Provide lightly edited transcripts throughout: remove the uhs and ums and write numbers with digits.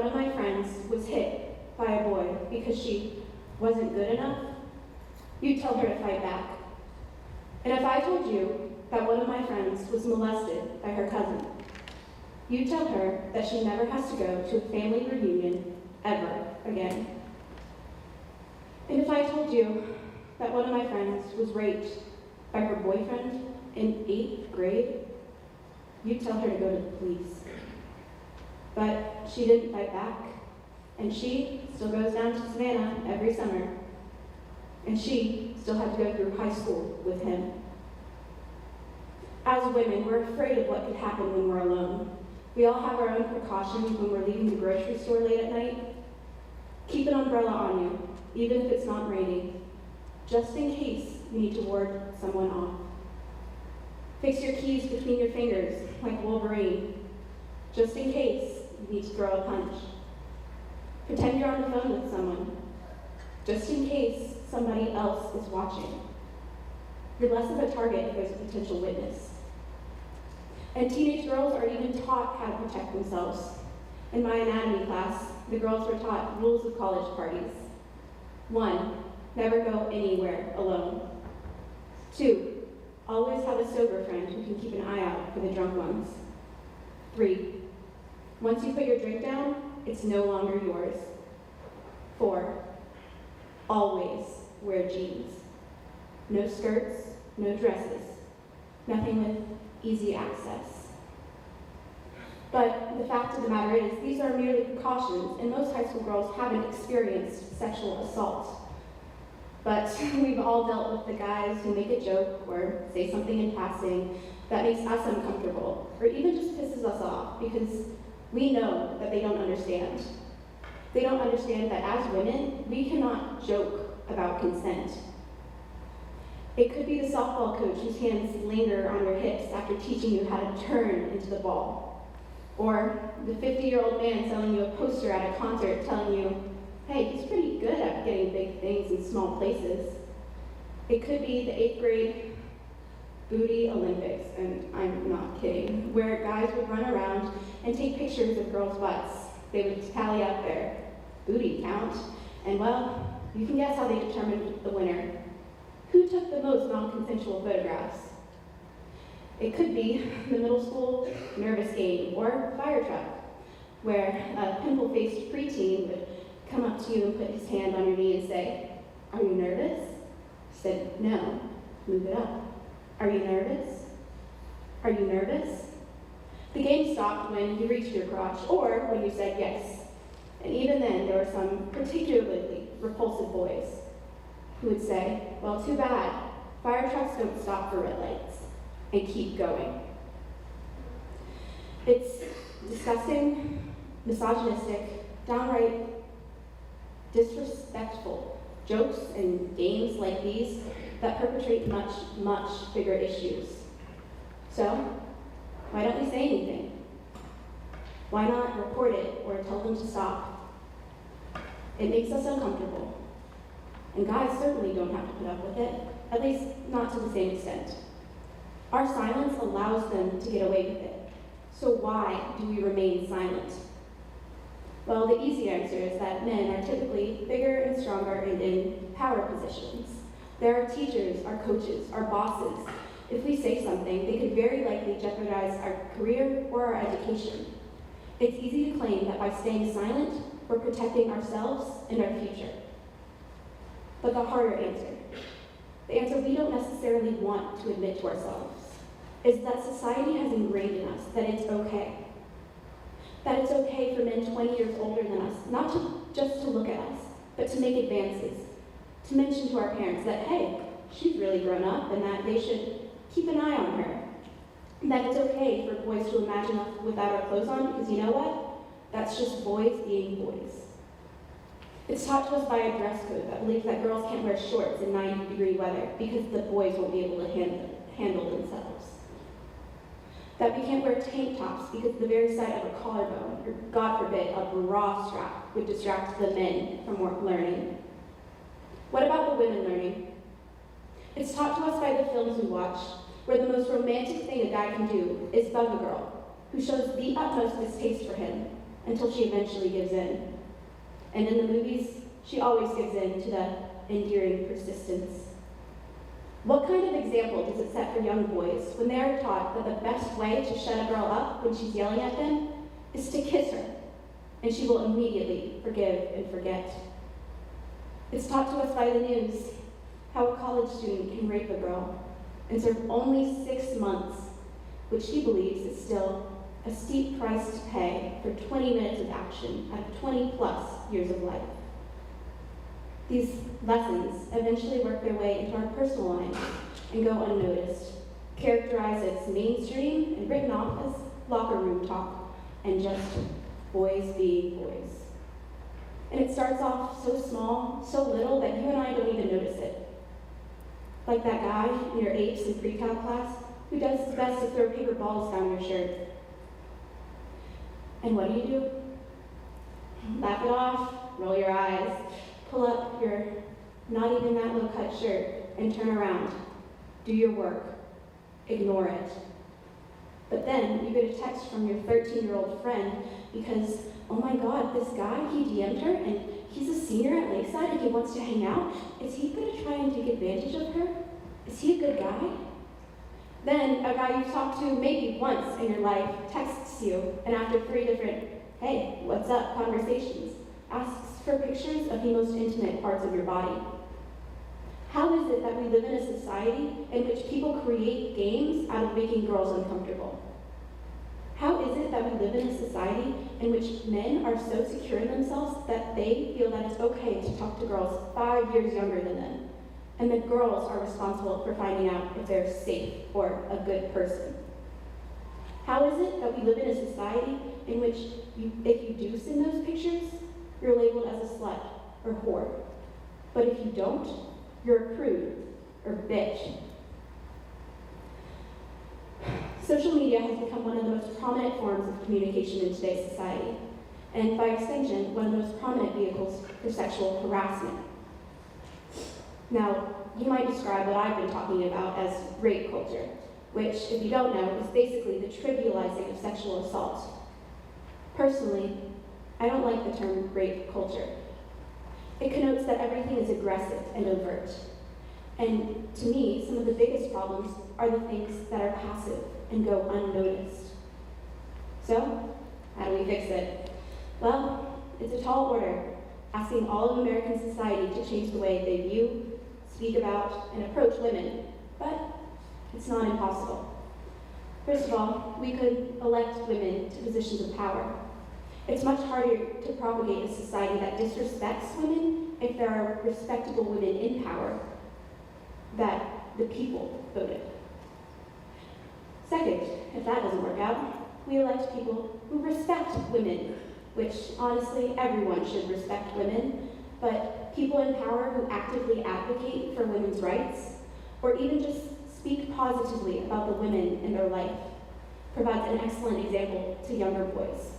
one of my friends was hit by a boy because she wasn't good enough, you'd tell her to fight back. And if I told you that one of my friends was molested by her cousin, you'd tell her that she never has to go to a family reunion ever again. And if I told you that one of my friends was raped by her boyfriend in 8th grade, you'd tell her to go to the police. But she didn't fight back, and she still goes down to Savannah every summer, and she still had to go through high school with him. As women, we're afraid of what could happen when we're alone. We all have our own precautions when we're leaving the grocery store late at night. Keep an umbrella on you, even if it's not raining, just in case you need to ward someone off. Fix your keys between your fingers, like Wolverine, just in case you need to throw a punch. Pretend you're on the phone with someone, just in case somebody else is watching. You're less of a target if there's a potential witness. And teenage girls are even taught how to protect themselves. In my anatomy class, the girls were taught rules of college parties. 1, never go anywhere alone. 2, always have a sober friend who can keep an eye out for the drunk ones. 3, once you put your drink down, it's no longer yours. 4, always wear jeans. No skirts, no dresses, nothing with easy access. But the fact of the matter is, these are merely precautions, and most high school girls haven't experienced sexual assault. But we've all dealt with the guys who make a joke or say something in passing that makes us uncomfortable, or even just pisses us off, because we know that they don't understand. They don't understand that as women, we cannot joke about consent. It could be the softball coach whose hands linger on your hips after teaching you how to turn into the ball. Or the 50-year-old man selling you a poster at a concert telling you, hey, he's pretty good at getting big things in small places. It could be the 8th grade booty Olympics, and I'm not kidding, where guys would run around and take pictures of girls' butts. They would tally up their booty count, and well, you can guess how they determined the winner. Who took the most non-consensual photographs? It could be the middle school nervous game or fire truck, where a pimple-faced preteen would come up to you and put his hand on your knee and say, "Are you nervous?" You said, "No." Move it up. "Are you nervous? Are you nervous?" The game stopped when you reached your crotch or when you said yes. And even then, there were some particularly repulsive boys who would say, "Well, too bad. Fire trucks don't stop for red lights," and keep going. It's disgusting, misogynistic, downright disrespectful jokes and games like these that perpetrate much, much bigger issues. So, why don't we say anything? Why not report it or tell them to stop? It makes us uncomfortable. And guys certainly don't have to put up with it, at least not to the same extent. Our silence allows them to get away with it. So why do we remain silent? Well, the easy answer is that men are typically bigger and stronger and in power positions. They're our teachers, our coaches, our bosses. If we say something, they could very likely jeopardize our career or our education. It's easy to claim that by staying silent, we're protecting ourselves and our future. But the harder answer, the answer we don't necessarily want to admit to ourselves, is that society has ingrained in us that it's okay. That it's okay for men 20 years older than us, not just to look at us, but to make advances, to mention to our parents that, hey, she's really grown up and that they should keep an eye on her. That it's okay for boys to imagine us without our clothes on because you know what? That's just boys being boys. It's taught to us by a dress code that believes that girls can't wear shorts in 90-degree weather because the boys won't be able to handle themselves. That we can't wear tank tops because the very sight of a collarbone, or God forbid, a bra strap, would distract the men from learning. What about the women learning? It's taught to us by the films we watch, where the most romantic thing a guy can do is bug a girl who shows the utmost distaste for him, until she eventually gives in. And in the movies, she always gives in to that endearing persistence. What kind of example does it set for young boys when they are taught that the best way to shut a girl up when she's yelling at them is to kiss her, and she will immediately forgive and forget? It's taught to us by the news how a college student can rape a girl and serve only 6 months, which he believes is still a steep price to pay for 20 minutes of action out of 20+ years of life. These lessons eventually work their way into our personal lives and go unnoticed, characterized as mainstream and written off as locker room talk and just boys being boys. And it starts off so small, so little that you and I don't even notice it. Like that guy in your apes and pre-cal class who does his best to throw paper balls down your shirt. And what do? Laugh it off, roll your eyes, pull up your not even that low cut shirt and turn around. Do your work. Ignore it. But then you get a text from your 13-year-old friend because, oh my God, this guy, he DM'd her and he's a senior at Lakeside and he wants to hang out. Is he going to try and take advantage of her? Is he a good guy? Then a guy you've talked to maybe once in your life texts you, and after 3 different, hey, what's up, conversations, asks for pictures of the most intimate parts of your body. How is it that we live in a society in which people create games out of making girls uncomfortable? How is it that we live in a society in which men are so secure in themselves that they feel that it's okay to talk to girls 5 years younger than them, and that girls are responsible for finding out if they're safe or a good person? How is it that we live in a society in which if you do send those pictures, you're labeled as a slut or whore, but if you don't, you're a prude or bitch? Social media has become one of the most prominent forms of communication in today's society, and by extension, one of the most prominent vehicles for sexual harassment. Now, you might describe what I've been talking about as rape culture, which, if you don't know, is basically the trivializing of sexual assault. Personally, I don't like the term rape culture. It connotes that everything is aggressive and overt. And to me, some of the biggest problems are the things that are passive and go unnoticed. So, how do we fix it? Well, it's a tall order, asking all of American society to change the way they view, speak about, and approach women, but it's not impossible. First of all, we could elect women to positions of power. It's much harder to propagate a society that disrespects women if there are respectable women in power that the people voted. Second, if that doesn't work out, we elect people who respect women, which honestly everyone should respect women, but people in power who actively advocate for women's rights, or even just speak positively about the women in their life, provides an excellent example to younger boys.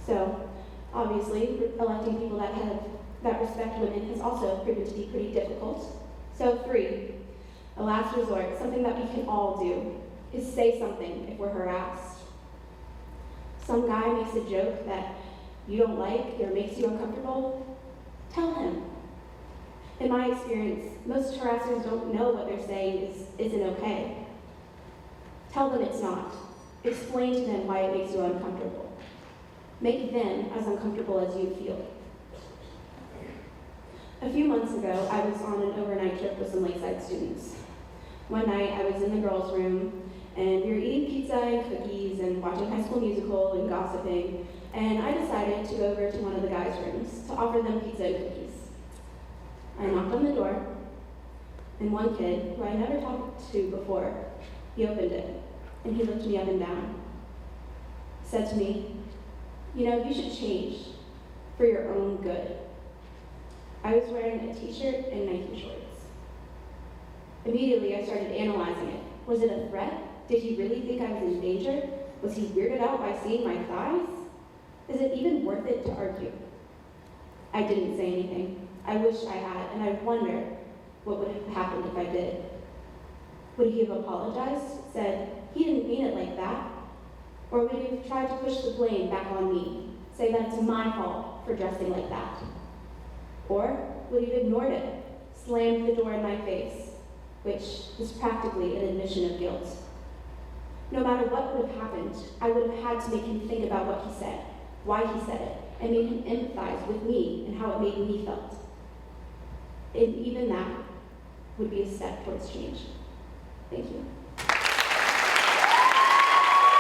So, obviously, electing people that respect women has also proven to be pretty difficult. So 3, a last resort, something that we can all do, is say something if we're harassed. Some guy makes a joke that you don't like or makes you uncomfortable, tell him. In my experience, most harassers don't know what they're saying isn't okay. Tell them it's not. Explain to them why it makes you uncomfortable. Make them as uncomfortable as you feel. A few months ago, I was on an overnight trip with some Lakeside students. One night, I was in the girls' room, and we were eating pizza and cookies and watching High School Musical and gossiping, and I decided to go over to one of the guys' rooms to offer them pizza and cookies. I knocked on the door, and one kid, who I never talked to before, he opened it, and he looked me up and down. Said to me, "You know, you should change for your own good." I was wearing a t-shirt and Nike shorts. Immediately, I started analyzing it. Was it a threat? Did he really think I was in danger? Was he weirded out by seeing my thighs? Is it even worth it to argue? I didn't say anything. I wish I had, and I wonder what would have happened if I did. Would he have apologized, said, "He didn't mean it like that"? Or would he have have tried to push the blame back on me, say that it's my fault for dressing like that? Or would you have ignored it, slammed the door in my face, which is practically an admission of guilt? No matter what would have happened, I would have had to make him think about what he said, why he said it, and made him empathize with me and how it made me felt. And even that would be a step towards change. Thank you.